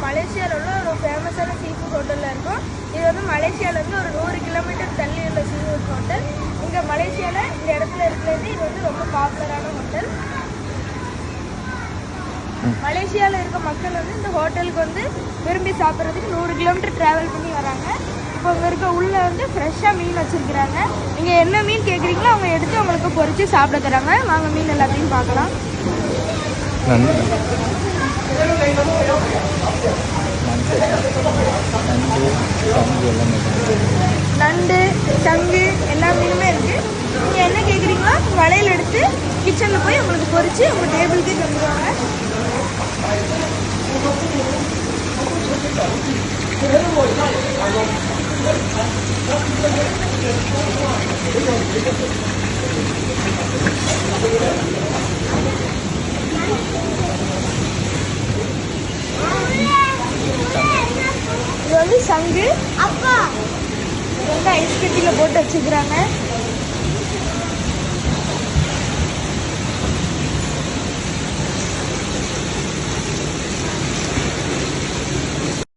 மலேசியாவில் உள்ள ஒரு ஃபேமஸான சீ ஃபுட் ஹோட்டலில் இருக்கும். இது வந்து மலேசியாவிலேருந்து ஒரு 100 கிலோமீட்டர் தள்ளி உள்ள சீ ஃபுட் ஹோட்டல். இங்கே மலேசியாவில் இந்த இடத்துல இருக்கிறது இது வந்து ரொம்ப பாப்புலரான ஹோட்டல். மலேசியாவில் இருக்க மக்கள் வந்து இந்த ஹோட்டலுக்கு வந்து விரும்பி சாப்பிட்றதுக்கு 100 கிலோமீட்டர் ட்ராவல் பண்ணி வராங்க. இப்போ அங்கே இருக்க உள்ளே வந்து ஃப்ரெஷ்ஷாக மீன் வச்சுருக்கிறாங்க. நீங்கள் என்ன மீன் கேட்குறீங்களோ அவங்க எடுத்து உங்களுக்கு பொறிச்சு சாப்பிட தராங்க. வாங்க மீன் எல்லாத்தையும் பார்க்கலாம். நண்டு, சங்கு எல்லா மீனுமே இருக்குது. நீங்கள் என்ன கேட்குறீங்களோ வலையில் எடுத்து கிச்சனில் போய் உங்களுக்கு பொறிச்சு உங்கள் டேபிளுக்கே தந்துடுவாங்க. இது வந்து சங்கு. அப்பா இது வந்து ஐஸ் கட்டியில் போட்டு வச்சுக்கிறாங்க.